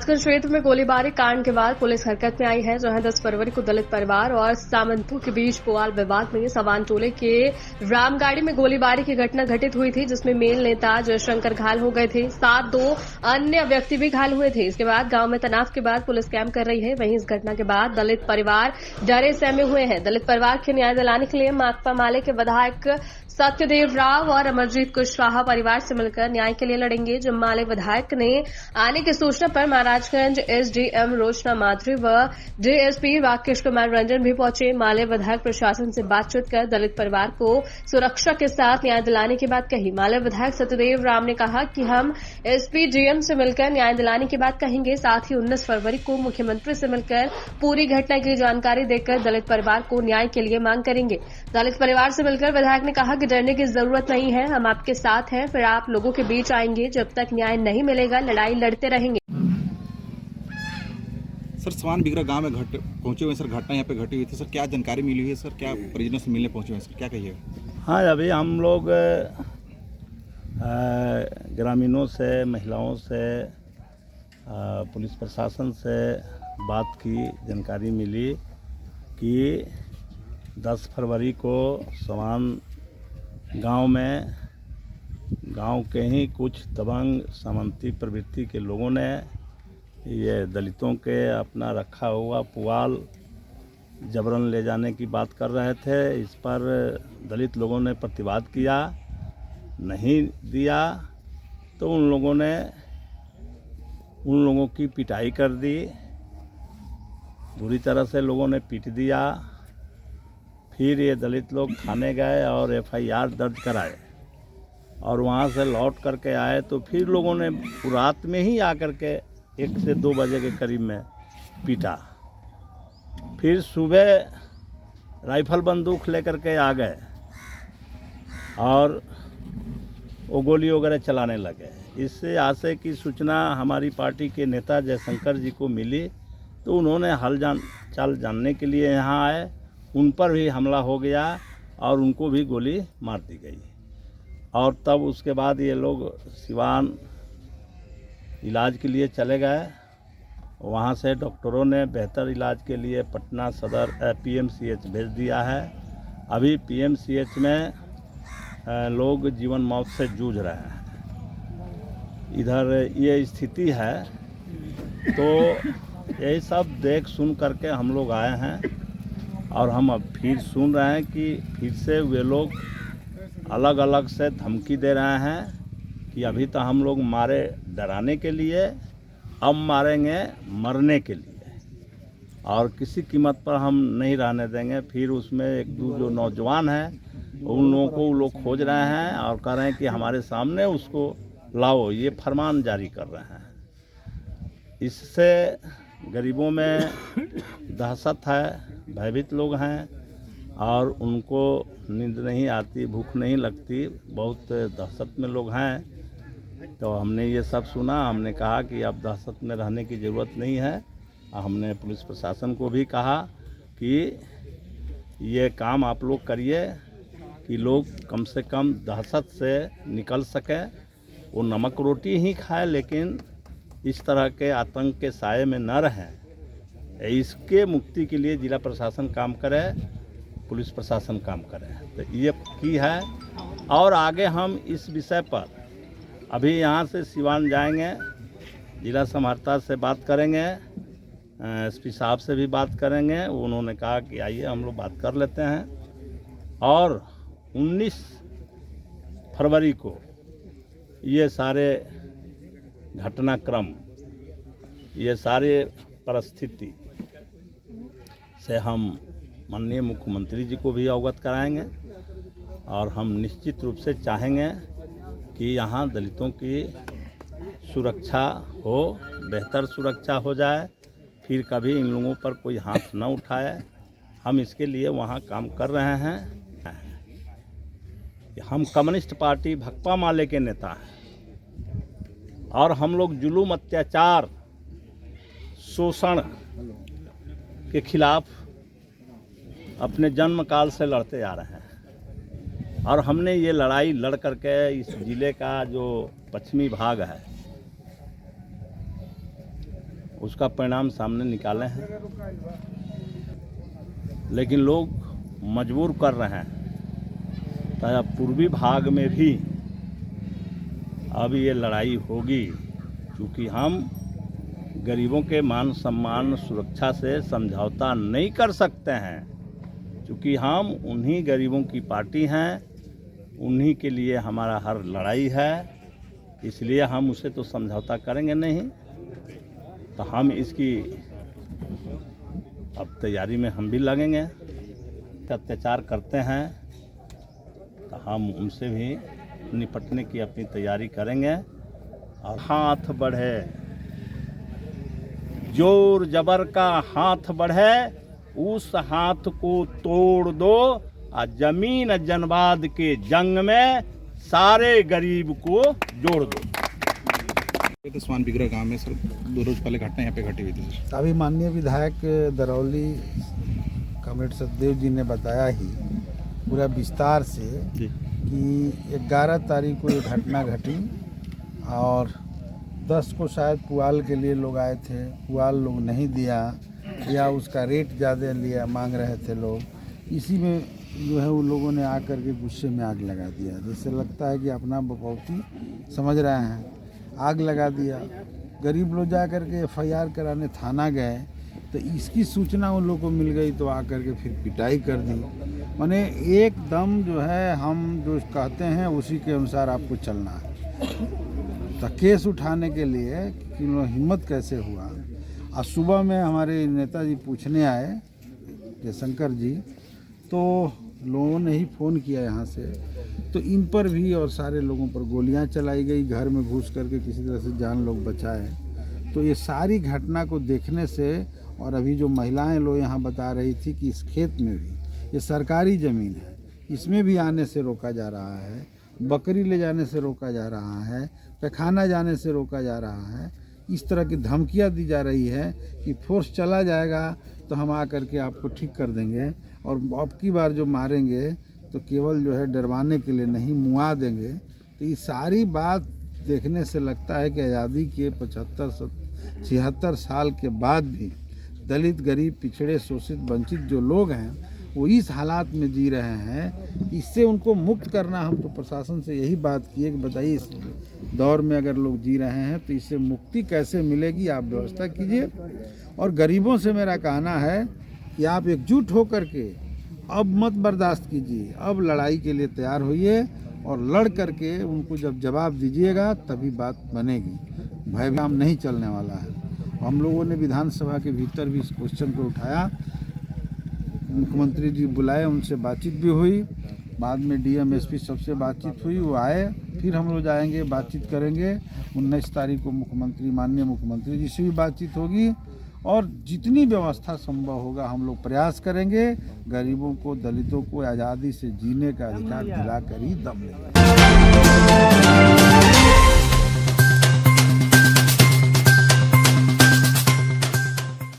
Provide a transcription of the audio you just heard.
महाराजगंज क्षेत्र में गोलीबारी कांड के बाद पुलिस हरकत में आई है, जहां 10 फरवरी को दलित परिवार और सामंतों के बीच पुआल विवाद में सवान टोले के रामगाड़ी में गोलीबारी की घटना घटित हुई थी, जिसमें मेल नेता जयशंकर घायल हो गए थे। साथ 2 अन्य व्यक्ति भी घायल हुए थे। इसके बाद गांव में तनाव के बाद पुलिस कैंप कर रही है। वहीं इस घटना के बाद दलित परिवार डरे सहमे हुए हैं। दलित परिवार के न्याय दिलाने के लिए माकपा माले के विधायक सत्यदेव राव और अमरजीत कुशवाहा परिवार से मिलकर न्याय के लिए लड़ेंगे। जब माले विधायक ने आने की सूचना पर महाराजगंज एसडीएम रोशना माधुरी व डीएसपी राकेश कुमार रंजन भी पहुंचे। माले विधायक प्रशासन से बातचीत कर दलित परिवार को सुरक्षा के साथ न्याय दिलाने की बात कही। माले विधायक सत्यदेव राव ने कहा कि हम एसपी डीएम से मिलकर न्याय दिलाने की बात कहेंगे। साथ ही 19 फरवरी को मुख्यमंत्री से मिलकर पूरी घटना की जानकारी देकर दलित परिवार को न्याय के लिए मांग करेंगे। दलित परिवार से मिलकर विधायक ने कहा कि डरने की जरूरत नहीं है, हम आपके साथ हैं, फिर आप लोगों के बीच आएंगे। जब तक न्याय नहीं मिलेगा लड़ाई लड़ते रहेंगे। सर, सवान बिगड़ा गांव में पहुंचे हुए सर, घटना यहाँ पे घटी हुई थी सर, क्या जानकारी मिली हुई है सर, क्या परिजनों से मिलने पहुंचे हुए सर, क्या कहिएगा? हाँ, अभी हम लोग ग्रामीणों से, महिलाओं से, पुलिस प्रशासन से बात की, जानकारी मिली कि 10 फरवरी को सवान गांव में गांव के ही कुछ दबंग सामंती प्रवृत्ति के लोगों ने ये दलितों के अपना रखा हुआ पुआल जबरन ले जाने की बात कर रहे थे। इस पर दलित लोगों ने प्रतिवाद किया, नहीं दिया तो उन लोगों की पिटाई कर दी, बुरी तरह से लोगों ने पीट दिया। फिर ये दलित लोग थाने गए और एफआईआर दर्ज कराए और वहाँ से लौट करके आए तो फिर लोगों ने रात में ही आकर के 1 से 2 बजे के करीब में पीटा। फिर सुबह राइफल बंदूक लेकर के आ गए और वो गोली वगैरह चलाने लगे। इससे आशय की सूचना हमारी पार्टी के नेता जयशंकर जी को मिली तो उन्होंने चाल जानने के लिए यहाँ आए। उन पर भी हमला हो गया और उनको भी गोली मार दी गई और तब उसके बाद ये लोग सिवान इलाज के लिए चले गए। वहाँ से डॉक्टरों ने बेहतर इलाज के लिए पटना सदर पीएमसीएच भेज दिया है। अभी पीएमसीएच में लोग जीवन मौत से जूझ रहे हैं। इधर ये स्थिति है तो यही सब देख सुन करके हम लोग आए हैं और हम अब फिर सुन रहे हैं कि फिर से वे लोग अलग अलग से धमकी दे रहे हैं कि अभी तो हम लोग मारे डराने के लिए, अब मारेंगे मरने के लिए और किसी कीमत पर हम नहीं रहने देंगे। फिर उसमें 1-2 जो नौजवान हैं उन लोगों को वो लोग खोज रहे हैं और कह रहे हैं कि हमारे सामने उसको लाओ, ये फरमान जारी कर रहे हैं। इससे गरीबों में दहशत है, भयभीत लोग हैं और उनको नींद नहीं आती, भूख नहीं लगती, बहुत दहशत में लोग हैं। तो हमने ये सब सुना, हमने कहा कि अब दहशत में रहने की ज़रूरत नहीं है। हमने पुलिस प्रशासन को भी कहा कि ये काम आप लोग करिए कि लोग कम से कम दहशत से निकल सकें। वो नमक रोटी ही खाए लेकिन इस तरह के आतंक के साए में न रहें। इसके मुक्ति के लिए जिला प्रशासन काम करे, पुलिस प्रशासन काम करे। तो ये की है और आगे हम इस विषय पर अभी यहाँ से सिवान जाएंगे, जिला समाहर्ता से बात करेंगे, एसपी साहब से भी बात करेंगे। उन्होंने कहा कि आइए हम लोग बात कर लेते हैं और 19 फरवरी को ये सारे घटनाक्रम, ये सारे परिस्थिति से हम माननीय मुख्यमंत्री जी को भी अवगत कराएंगे और हम निश्चित रूप से चाहेंगे कि यहाँ दलितों की सुरक्षा हो, बेहतर सुरक्षा हो जाए, फिर कभी इन लोगों पर कोई हाथ न उठाए। हम इसके लिए वहाँ काम कर रहे हैं। हम कम्युनिस्ट पार्टी भाकपा माले के नेता हैं और हम लोग जुलूम, अत्याचार, शोषण के खिलाफ अपने जन्म काल से लड़ते आ रहे हैं और हमने ये लड़ाई लड़ करके इस जिले का जो पश्चिमी भाग है उसका परिणाम सामने निकाले हैं, लेकिन लोग मजबूर कर रहे हैं। तो पूर्वी भाग में भी अब ये लड़ाई होगी, क्योंकि हम गरीबों के मान सम्मान सुरक्षा से समझौता नहीं कर सकते हैं, क्योंकि हम उन्हीं गरीबों की पार्टी हैं, उन्हीं के लिए हमारा हर लड़ाई है, इसलिए हम उसे तो समझौता करेंगे नहीं। तो हम इसकी अब तैयारी में हम भी लगेंगे। अत्याचार करते हैं तो हम उनसे भी निपटने की अपनी तैयारी करेंगे। और हाथ बढ़े, जोर जबर का हाथ बढ़े, उस हाथ को तोड़ दो और जमीन जनवाद के जंग में सारे गरीब को जोड़ दो। तो स्वान बिगरा गांव में सर 2 रोज पहले घटना यहाँ पे घटी हुई थी सर। अभी माननीय विधायक दरौली कॉमरेड सतदेव जी ने बताया ही पूरा विस्तार से जी। कि 11 तारीख को ये घटना घटी और 10 को शायद पुआल के लिए लोग आए थे, पुआल लोग नहीं दिया या उसका रेट ज़्यादा लिया मांग रहे थे लोग। इसी में जो है वो लोगों ने आकर के गुस्से में आग लगा दिया, जिससे लगता है कि अपना बकौती समझ रहे हैं, आग लगा दिया। गरीब लोग जा कर के FIR कराने थाना गए तो इसकी सूचना उन लोगों को मिल गई तो आकर के फिर पिटाई कर दी। माने एकदम जो है हम जो कहते हैं उसी के अनुसार आपको चलना है। तो केस उठाने के लिए कि हिम्मत कैसे हुआ। आज सुबह में हमारे नेताजी पूछने आए जयशंकर जी, तो लोगों ने ही फ़ोन किया यहाँ से, तो इन पर भी और सारे लोगों पर गोलियां चलाई गई, घर में घुस करके किसी तरह से जान लोग बचाए। तो ये सारी घटना को देखने से और अभी जो महिलाएं लोग यहाँ बता रही थी कि इस खेत में भी ये सरकारी ज़मीन है, इसमें भी आने से रोका जा रहा है, बकरी ले जाने से रोका जा रहा है, पैखाना जाने से रोका जा रहा है। इस तरह की धमकियाँ दी जा रही है कि फोर्स चला जाएगा तो हम आकर के आपको ठीक कर देंगे और अब की बार जो मारेंगे तो केवल जो है डरवाने के लिए नहीं, मुआ देंगे। तो ये सारी बात देखने से लगता है कि आज़ादी के 75-76 साल के बाद भी दलित, गरीब, पिछड़े, शोषित, वंचित जो लोग हैं वो इस हालात में जी रहे हैं। इससे उनको मुक्त करना, हम तो प्रशासन से यही बात किए कि बताइए इस दौर में अगर लोग जी रहे हैं तो इससे मुक्ति कैसे मिलेगी, आप व्यवस्था कीजिए। और गरीबों से मेरा कहना है कि आप एकजुट होकर के अब मत बर्दाश्त कीजिए, अब लड़ाई के लिए तैयार होइए और लड़ करके उनको जब जवाब दीजिएगा तभी बात बनेगी। भय भ्राम नहीं चलने वाला है। हम लोगों ने विधानसभा के भीतर भी इस क्वेश्चन को उठाया, मुख्यमंत्री जी बुलाए, उनसे बातचीत भी हुई, बाद में DM SP सबसे बातचीत हुई, वो आए, फिर हम लोग जाएंगे बातचीत करेंगे। 19 तारीख को मुख्यमंत्री, माननीय मुख्यमंत्री जी से भी बातचीत होगी और जितनी व्यवस्था संभव होगा हम लोग प्रयास करेंगे। गरीबों को, दलितों को आज़ादी से जीने का अधिकार दिला कर ही दम लेंगे।